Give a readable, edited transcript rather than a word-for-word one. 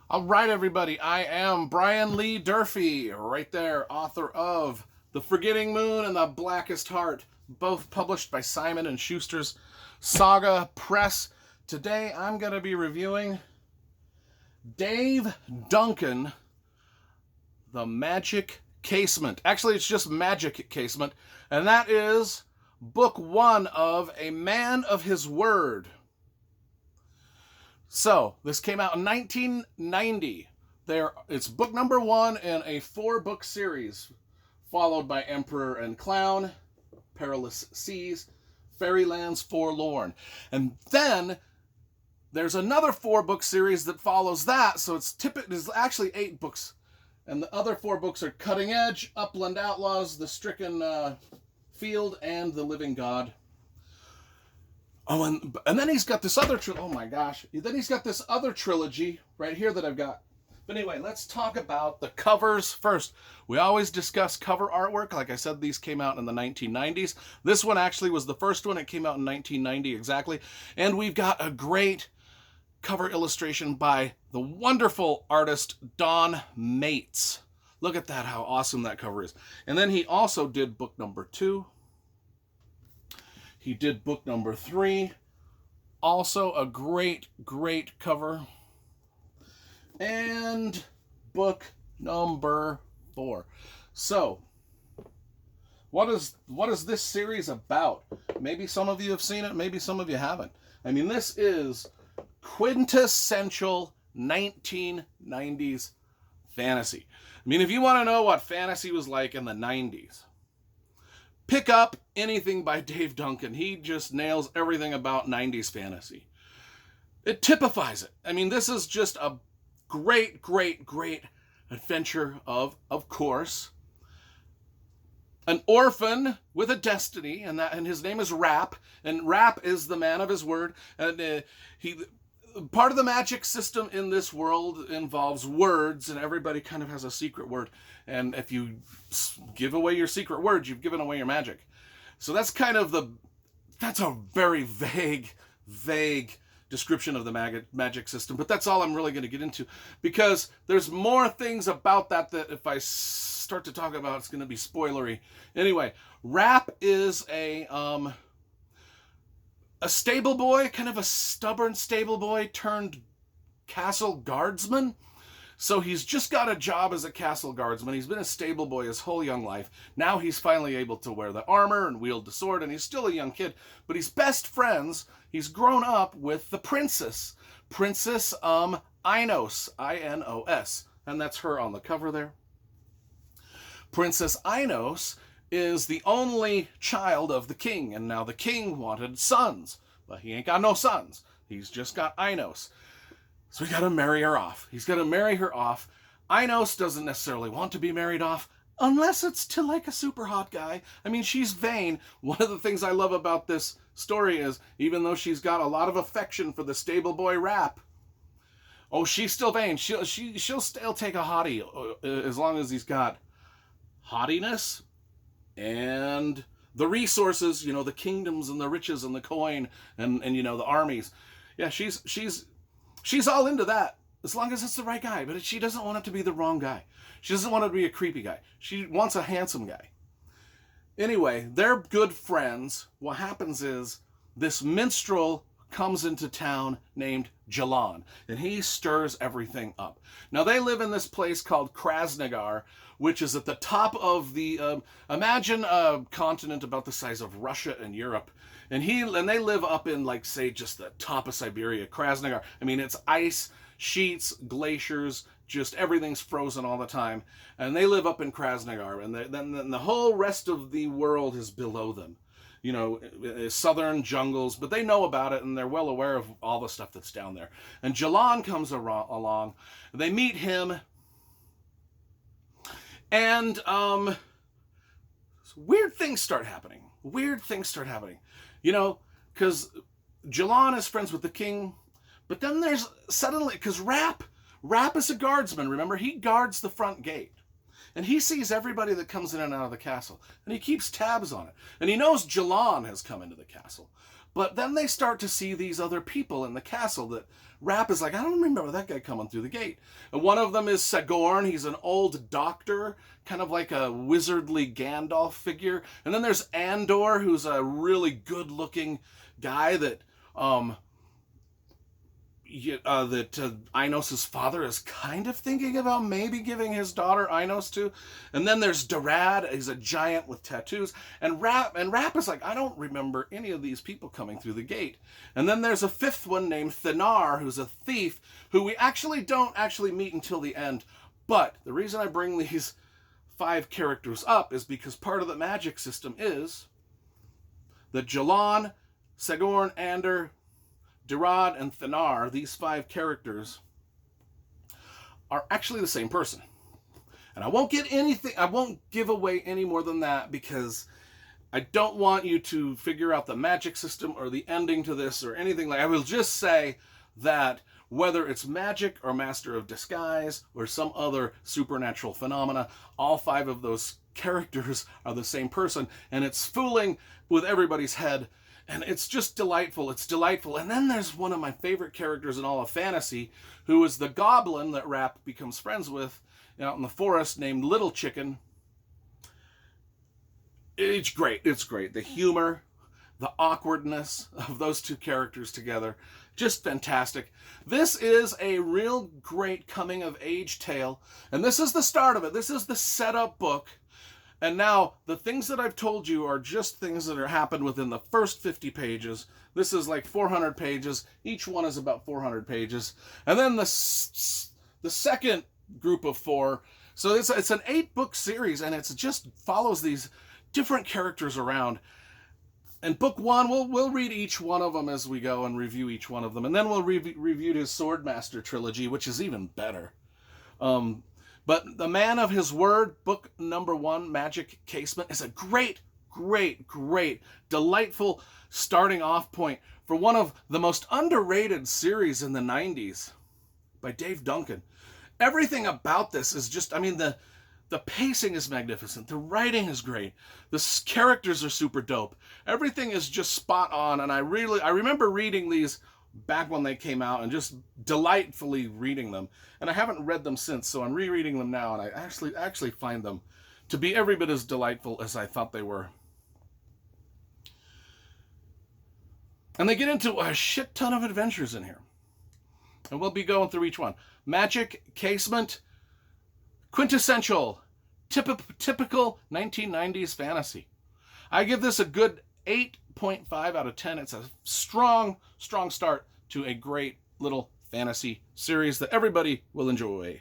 All right, everybody. I am Brian Lee Durfee, right there, author of The Forgetting Moon and The Blackest Heart, both published by Simon and Schuster's Saga Press. Today, I'm going to be reviewing Dave Duncan, The Magic Casement. Actually, it's just Magic Casement, and that is book one of A Man of His Word. So, this came out in 1990. It's book number one in a 4-book series, followed by Emperor and Clown, Perilous Seas, Fairylands Forlorn. And then there's another 4-book series that follows that, so it's actually 8 books. And the other 4 books are Cutting Edge, Upland Outlaws, The Stricken Field, and The Living God. Oh, and then he's got this other oh my gosh. Then he's got this other trilogy right here that I've got. But anyway, let's talk about the covers first. We always discuss cover artwork. Like I said, these came out in the 1990s. This one actually was the first one. It came out in 1990 exactly. And we've got a great cover illustration by the wonderful artist Don Mates. Look at that, how awesome that cover is. And then he also did book number 2. He did book number 3. Also a great, great cover. And book number 4. So, what is this series about? Maybe some of you have seen it, maybe some of you haven't. I mean, this is quintessential 1990s fantasy. I mean, if you want to know what fantasy was like in the 90s, pick up anything by Dave Duncan. He just nails everything about 90s fantasy. It typifies it. I mean, this is just a great, great, great adventure of course, an orphan with a destiny, and his name is Rap, and Rap is the man of his word, and part of the magic system in this world involves words, and everybody kind of has a secret word. And if you give away your secret words, you've given away your magic. So that's that's a very vague description of the magic system. But that's all I'm really going to get into, because there's more things about that if I start to talk about, it's going to be spoilery. Anyway, Rap is a stable boy, kind of a stubborn stable boy turned castle guardsman. So he's just got a job as a castle guardsman. He's been a stable boy his whole young life. Now he's finally able to wear the armor and wield the sword, and he's still a young kid. But he's best friends. He's grown up with the Princess Inos, I-N-O-S. And that's her on the cover there. Princess Inos is the only child of the king, and now the king wanted sons, but he ain't got no sons. He's just got Inos. So we gotta marry her off. He's gotta marry her off. Inos doesn't necessarily want to be married off, unless it's to like a super hot guy. I mean, she's vain. One of the things I love about this story is, even though she's got a lot of affection for the stable boy Rap, she's still vain. She'll still take a hottie as long as he's got hottiness and the resources, the kingdoms and the riches and the coin and the armies. Yeah, she's all into that as long as it's the right guy, but she doesn't want it to be the wrong guy. She doesn't want it to be a creepy guy. She wants a handsome guy. Anyway, they're good friends. What happens is this minstrel comes into town named Jalan, and he stirs everything up. Now, they live in this place called Krasnagar, which is at the top of the, imagine a continent about the size of Russia and Europe. And they live up in, like, say, just the top of Siberia, Krasnagar. I mean, it's ice, sheets, glaciers, just everything's frozen all the time. And they live up in Krasnagar, and then the whole rest of the world is below them. Southern jungles, but they know about it, and they're well aware of all the stuff that's down there. And Jalan comes along. They meet him, and weird things start happening. Because Jalan is friends with the king, but then there's suddenly, because Rap is a guardsman, remember? He guards the front gate. And he sees everybody that comes in and out of the castle, and he keeps tabs on it. And he knows Jalan has come into the castle. But then they start to see these other people in the castle that Rapp is like, I don't remember that guy coming through the gate. And one of them is Segorn. He's an old doctor, kind of like a wizardly Gandalf figure. And then there's Andor, who's a really good-looking guy that Inos's father is kind of thinking about maybe giving his daughter Inos to. And then there's Durad, he's a giant with tattoos. And Rapp is like, I don't remember any of these people coming through the gate. And then there's a fifth one named Thanar, who's a thief, who we don't meet until the end. But the reason I bring these 5 characters up is because part of the magic system is that Jalon, Segorn, Andor, Durad, and Thanar, these 5 characters, are actually the same person. And I won't give away any more than that, because I don't want you to figure out the magic system or the ending to this or anything like that. I will just say that whether it's magic or Master of Disguise or some other supernatural phenomena, all 5 of those characters are the same person, and it's fooling with everybody's head. And it's just delightful. It's delightful. And then there's one of my favorite characters in all of fantasy, who is the goblin that Rapp becomes friends with out in the forest, named Little Chicken. It's great. It's great. The humor, the awkwardness of those 2 characters together, just fantastic. This is a real great coming-of-age tale. And this is the start of it. This is the setup book. And now, the things that I've told you are just things that are happened within the first 50 pages. This is like 400 pages. Each one is about 400 pages. And then the second group of 4. So it's an 8-book series, and it just follows these different characters around. And book 1, we'll read each one of them as we go and review each one of them. And then we'll review his Swordmaster trilogy, which is even better. But The Man of His Word, book number 1, Magic Casement, is a great, great, great, delightful starting off point for one of the most underrated series in the 90s by Dave Duncan. Everything about this is just, the pacing is magnificent. The writing is great. The characters are super dope. Everything is just spot on, and I remember reading these back when they came out and just delightfully reading them. And I haven't read them since, so I'm rereading them now, and I actually find them to be every bit as delightful as I thought they were. And they get into a shit ton of adventures in here. And we'll be going through each one. Magic Casement, quintessential, typical 1990s fantasy. I give this a good 8.5 out of 10. It's a strong start to a great little fantasy series that everybody will enjoy.